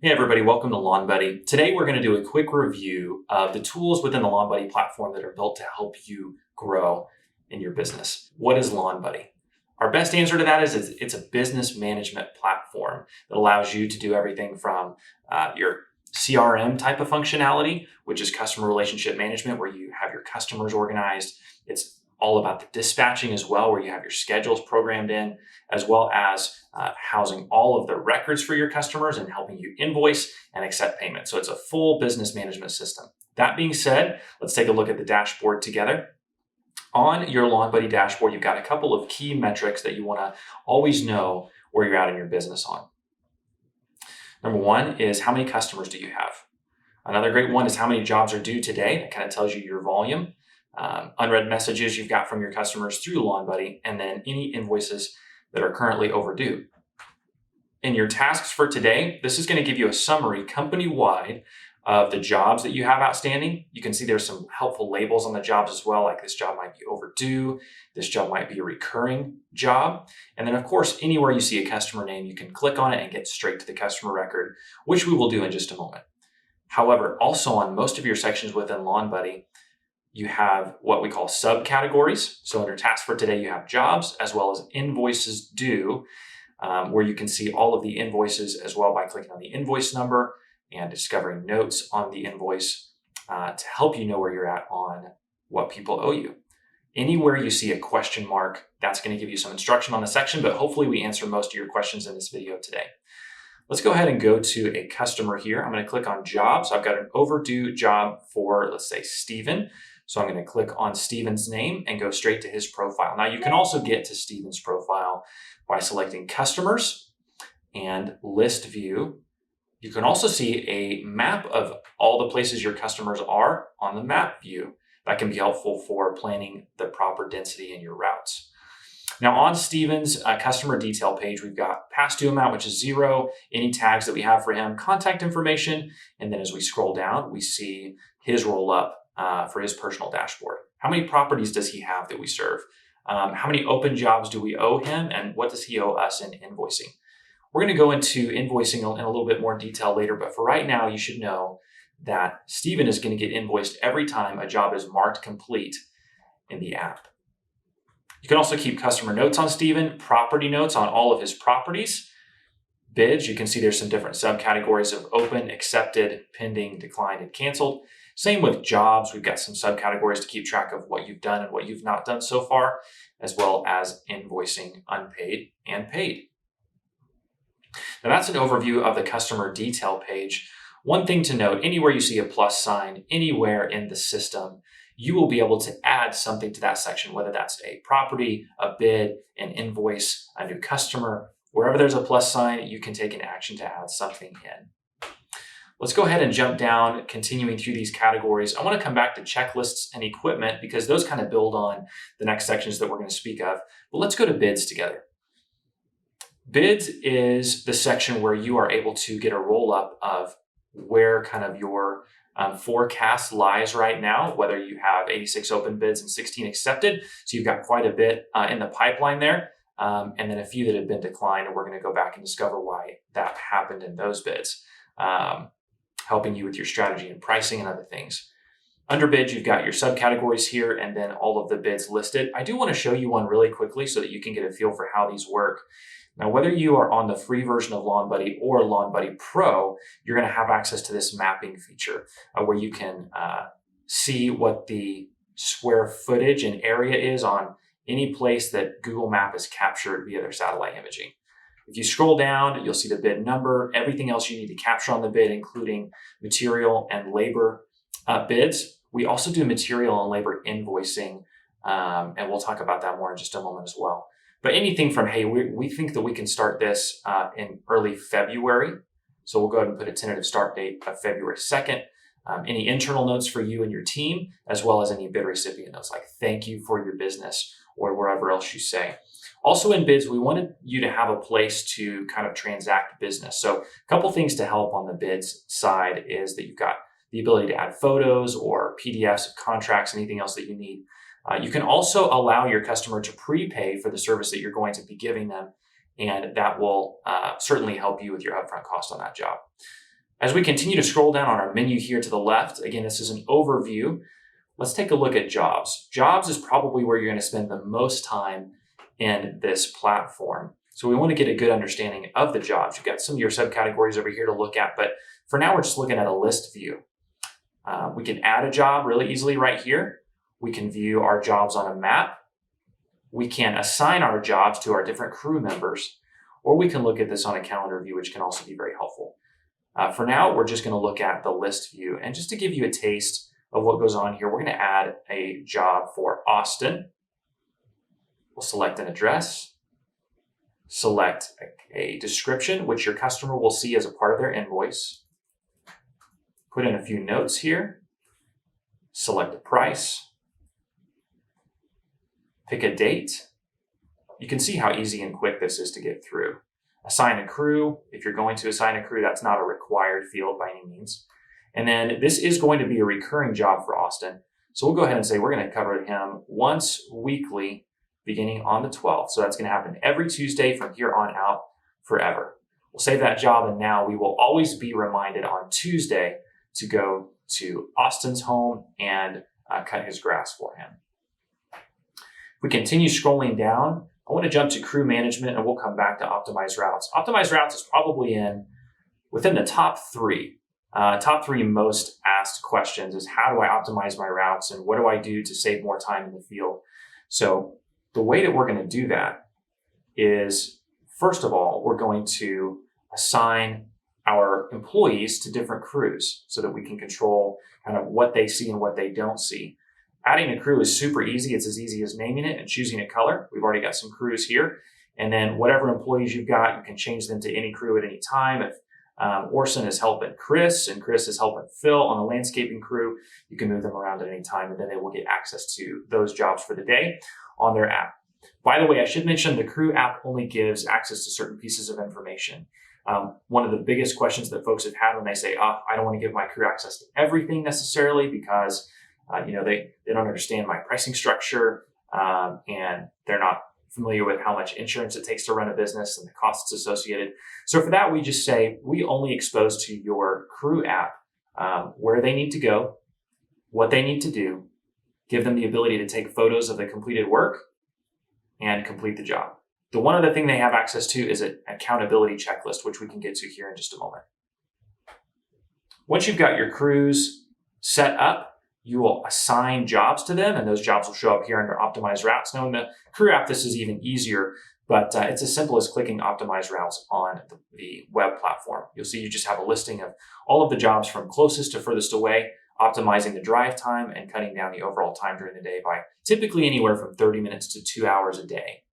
Hey everybody, welcome to Lawn Buddy. Today we're going to do a quick review of the tools within the Lawn Buddy platform that are built to help you grow in your business. What is Lawn Buddy? Our best answer to that is it's a business management platform that allows you to do everything from your CRM type of functionality, which is customer relationship management, where you have your customers organized. It's all about the dispatching as well, where you have your schedules programmed in, as well as housing all of the records for your customers and helping you invoice and accept payments. So it's a full business management system. That being said, let's take a look at the dashboard together. On your Lawn Buddy dashboard, you've got a couple of key metrics that you want to always know where you're at in your business on. Number one is how many customers do you have? Another great one is how many jobs are due today. That kind of tells you your volume. Unread messages you've got from your customers through Lawn Buddy, and then any invoices that are currently overdue. In your tasks for today, this is going to give you a summary company-wide of the jobs that you have outstanding. You can see there's some helpful labels on the jobs as well, like this job might be overdue, this job might be a recurring job. And then of course, anywhere you see a customer name, you can click on it and get straight to the customer record, which we will do in just a moment. However, also on most of your sections within Lawn Buddy, you have what we call subcategories. So under tasks for today, you have jobs as well as invoices due, where you can see all of the invoices as well by clicking on the invoice number and discovering notes on the invoice to help you know where you're at on what people owe you. Anywhere you see a question mark, that's going to give you some instruction on the section, but hopefully we answer most of your questions in this video today. Let's go ahead and go to a customer here. I'm going to click on jobs. I've got an overdue job for, let's say, Steven. So I'm going to click on Steven's name and go straight to his profile. Now you can also get to Steven's profile by selecting customers and list view. You can also see a map of all the places your customers are on the map view. That can be helpful for planning the proper density in your routes. Now on Steven's customer detail page, we've got past due amount, which is 0, any tags that we have for him, contact information, and then as we scroll down, we see his roll up for his personal dashboard. How many properties does he have that we serve? How many open jobs do we owe him? And what does he owe us in invoicing? We're going to go into invoicing in a little bit more detail later, but for right now, you should know that Steven is going to get invoiced every time a job is marked complete in the app. You can also keep customer notes on Steven, property notes on all of his properties. Bids, you can see there's some different subcategories of open, accepted, pending, declined, and canceled. Same with jobs. We've got some subcategories to keep track of what you've done and what you've not done so far, as well as invoicing unpaid and paid. Now that's an overview of the customer detail page. One thing to note, anywhere you see a plus sign, anywhere in the system, you will be able to add something to that section, whether that's a property, a bid, an invoice, a new customer. Wherever there's a plus sign, you can take an action to add something in. Let's go ahead and jump down, continuing through these categories. I want to come back to checklists and equipment because those kind of build on the next sections that we're going to speak of. But let's go to bids together. Bids is the section where you are able to get a roll up of where kind of your forecast lies right now, whether you have 86 open bids and 16 accepted. So you've got quite a bit in the pipeline there. And then a few that have been declined, and we're going to go back and discover why that happened in those bids. Helping you with your strategy and pricing and other things. Under bids, you've got your subcategories here and then all of the bids listed. I do want to show you one really quickly so that you can get a feel for how these work. Now, whether you are on the free version of Lawn Buddy or Lawn Buddy Pro, you're going to have access to this mapping feature where you can see what the square footage and area is on any place that Google Map has captured via their satellite imaging. If you scroll down, you'll see the bid number, everything else you need to capture on the bid, including material and labor bids. We also do material and labor invoicing, and we'll talk about that more in just a moment as well. But anything from, hey, we think that we can start this in early February. So we'll go ahead and put a tentative start date of February 2nd. Any internal notes for you and your team, as well as any bid recipient notes like thank you for your business or wherever else you say. Also in bids, we wanted you to have a place to kind of transact business. So a couple things to help on the bids side is that you've got the ability to add photos or PDFs, contracts, anything else that you need. You can also allow your customer to prepay for the service that you're going to be giving them, and that will certainly help you with your upfront cost on that job. As we continue to scroll down on our menu here to the left, again, this is an overview. Let's take a look at jobs. Jobs is probably where you're going to spend the most time in this platform. So we want to get a good understanding of the jobs. You've got some of your subcategories over here to look at, but for now, we're just looking at a list view. We can add a job really easily right here. We can view our jobs on a map. We can assign our jobs to our different crew members, or we can look at this on a calendar view, which can also be very helpful. For now, we're just going to look at the list view. And just to give you a taste of what goes on here, we're going to add a job for Austin. We'll select an address, select a description, which your customer will see as a part of their invoice. Put in a few notes here, select a price, pick a date. You can see how easy and quick this is to get through. Assign a crew. If you're going to assign a crew, that's not a required field by any means. And then this is going to be a recurring job for Austin. So we'll go ahead and say we're going to cover him once weekly beginning on the 12th. So that's going to happen every Tuesday from here on out forever. We'll save that job, and now we will always be reminded on Tuesday to go to Austin's home and cut his grass for him. If we continue scrolling down, I want to jump to crew management, and we'll come back to optimize routes. Optimize routes is probably within the top three most asked questions is how do I optimize my routes and what do I do to save more time in the field? So the way that we're going to do that is, first of all, we're going to assign our employees to different crews so that we can control kind of what they see and what they don't see. Adding a crew is super easy. It's as easy as naming it and choosing a color. We've already got some crews here. And then whatever employees you've got, you can change them to any crew at any time. If Orson is helping Chris and Chris is helping Phil on the landscaping crew, you can move them around at any time, and then they will get access to those jobs for the day on their app. By the way, I should mention the crew app only gives access to certain pieces of information. One of the biggest questions that folks have had when they say, I don't want to give my crew access to everything necessarily because they don't understand my pricing structure and they're not familiar with how much insurance it takes to run a business and the costs associated. So for that, we just say we only expose to your crew app where they need to go, what they need to do, give them the ability to take photos of the completed work and complete the job. The one other thing they have access to is an accountability checklist, which we can get to here in just a moment. Once you've got your crews set up, you will assign jobs to them, and those jobs will show up here under Optimize Routes. Now in the crew app, this is even easier, but it's as simple as clicking Optimize Routes on the web platform. You'll see you just have a listing of all of the jobs from closest to furthest away, optimizing the drive time and cutting down the overall time during the day by typically anywhere from 30 minutes to 2 hours a day.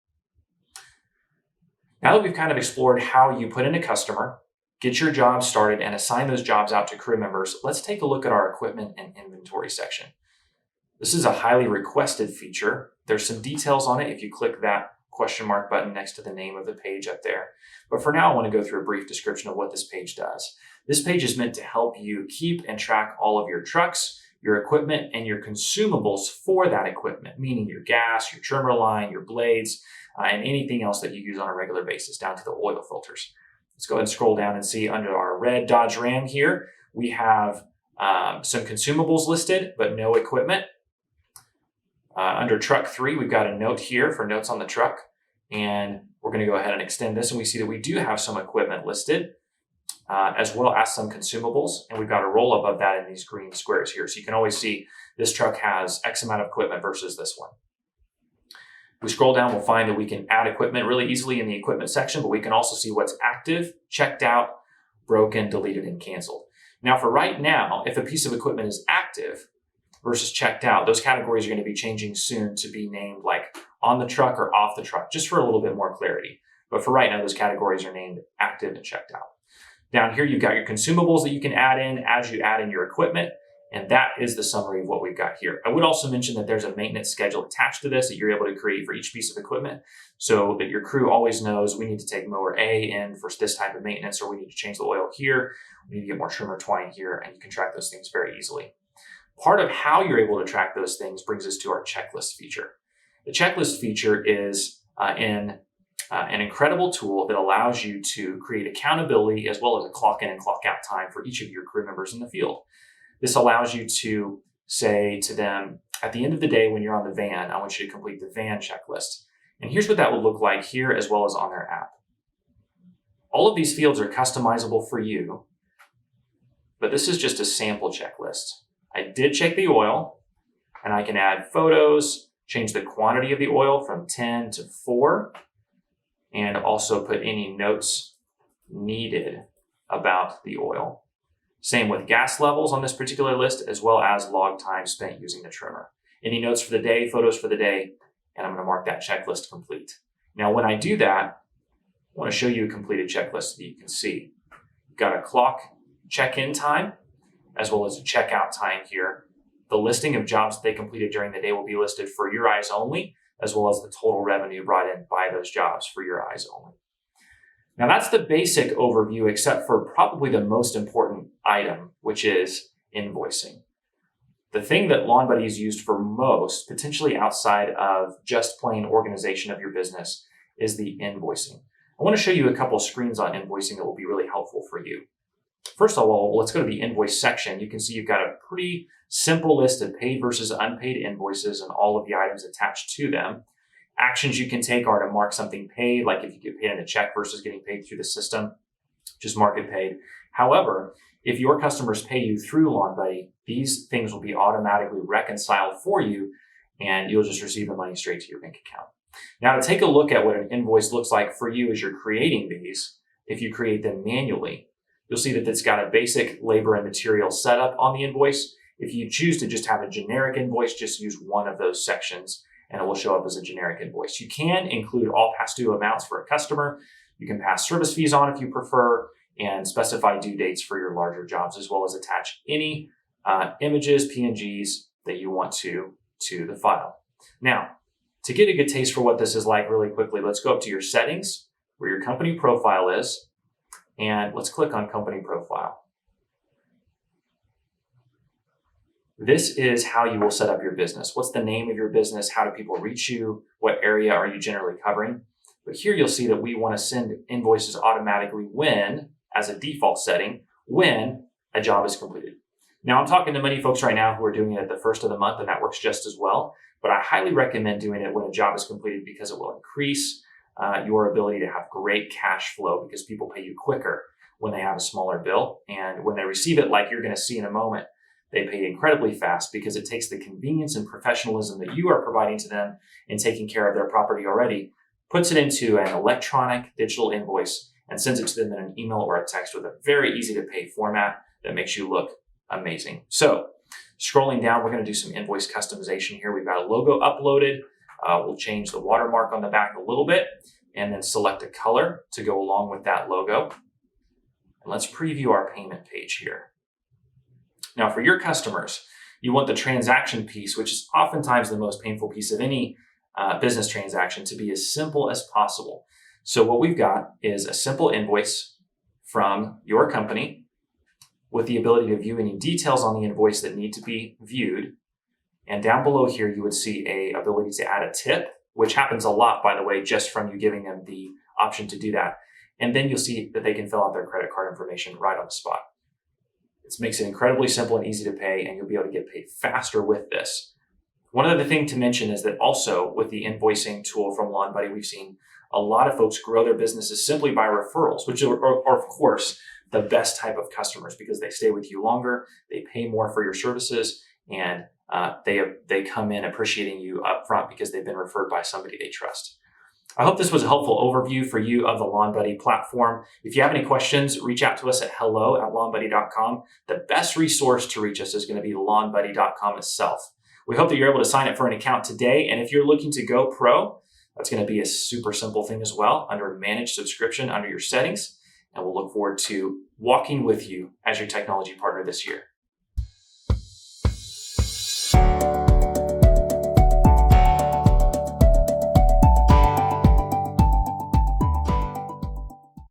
Now that we've kind of explored how you put in a customer, get your job started, and assign those jobs out to crew members, let's take a look at our equipment and inventory section. This is a highly requested feature. There's some details on it if you click that question mark button next to the name of the page up there. But for now, I want to go through a brief description of what this page does. This page is meant to help you keep and track all of your trucks, your equipment, and your consumables for that equipment, meaning your gas, your trimmer line, your blades, and anything else that you use on a regular basis, down to the oil filters. Let's go ahead and scroll down and see under our red Dodge Ram here, we have some consumables listed, but no equipment. Under truck 3, we've got a note here for notes on the truck, and we're going to go ahead and extend this, and we see that we do have some equipment listed, as well as some consumables, and we've got a roll-up of that in these green squares here. So you can always see this truck has X amount of equipment versus this one. If we scroll down, we'll find that we can add equipment really easily in the equipment section, but we can also see what's active, checked out, broken, deleted, and canceled. Now for right now, if a piece of equipment is active versus checked out, those categories are going to be changing soon to be named like on the truck or off the truck, just for a little bit more clarity. But for right now, those categories are named active and checked out. Down here, you've got your consumables that you can add in as you add in your equipment. And that is the summary of what we've got here. I would also mention that there's a maintenance schedule attached to this that you're able to create for each piece of equipment so that your crew always knows we need to take mower A in for this type of maintenance, or we need to change the oil here, we need to get more trimmer twine here, and you can track those things very easily. Part of how you're able to track those things brings us to our checklist feature. The checklist feature is in an incredible tool that allows you to create accountability as well as a clock in and clock out time for each of your crew members in the field. This allows you to say to them, at the end of the day, when you're on the van, I want you to complete the van checklist. And here's what that would look like here as well as on their app. All of these fields are customizable for you, but this is just a sample checklist. I did check the oil, and I can add photos, change the quantity of the oil from 10 to 4, and also put any notes needed about the oil. Same with gas levels on this particular list, as well as log time spent using the trimmer. Any notes for the day, photos for the day, and I'm going to mark that checklist complete. Now, when I do that, I want to show you a completed checklist so that you can see. You've got a clock check-in time, as well as a checkout time here. The listing of jobs that they completed during the day will be listed for your eyes only, as well as the total revenue brought in by those jobs for your eyes only. Now that's the basic overview, except for probably the most important item, which is invoicing. The thing that LawnBuddy is used for most, potentially outside of just plain organization of your business, is the invoicing. I want to show you a couple screens on invoicing that will be really helpful for you. First of all, let's go to the invoice section. You can see you've got a pretty simple list of paid versus unpaid invoices and all of the items attached to them. Actions you can take are to mark something paid, like if you get paid in a check versus getting paid through the system, just mark it paid. However, if your customers pay you through LawnBuddy, these things will be automatically reconciled for you, and you'll just receive the money straight to your bank account. Now, to take a look at what an invoice looks like for you as you're creating these, if you create them manually, you'll see that it's got a basic labor and material setup on the invoice. If you choose to just have a generic invoice, just use one of those sections and it will show up as a generic invoice. You can include all past due amounts for a customer. You can pass service fees on if you prefer and specify due dates for your larger jobs, as well as attach any images, PNGs that you want to the file. Now, to get a good taste for what this is like really quickly, let's go up to your settings where your company profile is, and let's click on company profile. This is how you will set up your business. What's the name of your business? How do people reach you? What area are you generally covering? But here you'll see that we want to send invoices automatically when, as a default setting, when a job is completed. Now, I'm talking to many folks right now who are doing it at the first of the month, and that works just as well. But I highly recommend doing it when a job is completed because it will increase your ability to have great cash flow because people pay you quicker when they have a smaller bill. And when they receive it, like you're going to see in a moment, they pay incredibly fast because it takes the convenience and professionalism that you are providing to them in taking care of their property already, puts it into an electronic digital invoice, and sends it to them in an email or a text with a very easy to pay format that makes you look amazing. So scrolling down, we're going to do some invoice customization here. We've got a logo uploaded. We'll change the watermark on the back a little bit and then select a color to go along with that logo. And let's preview our payment page here. Now, for your customers, you want the transaction piece, which is oftentimes the most painful piece of any business transaction, to be as simple as possible. So what we've got is a simple invoice from your company with the ability to view any details on the invoice that need to be viewed. And down below here, you would see an ability to add a tip, which happens a lot, by the way, just from you giving them the option to do that. And then you'll see that they can fill out their credit card information right on the spot. It makes it incredibly simple and easy to pay, and you'll be able to get paid faster with this. One other thing to mention is that also with the invoicing tool from LawnBuddy, we've seen a lot of folks grow their businesses simply by referrals, which are of course, the best type of customers because they stay with you longer, they pay more for your services, and they come in appreciating you up front because they've been referred by somebody they trust. I hope this was a helpful overview for you of the LawnBuddy platform. If you have any questions, reach out to us at hello@lawnbuddy.com. The best resource to reach us is going to be lawnbuddy.com itself. We hope that you're able to sign up for an account today. And if you're looking to go pro, that's going to be a super simple thing as well under manage subscription under your settings. And we'll look forward to walking with you as your technology partner this year.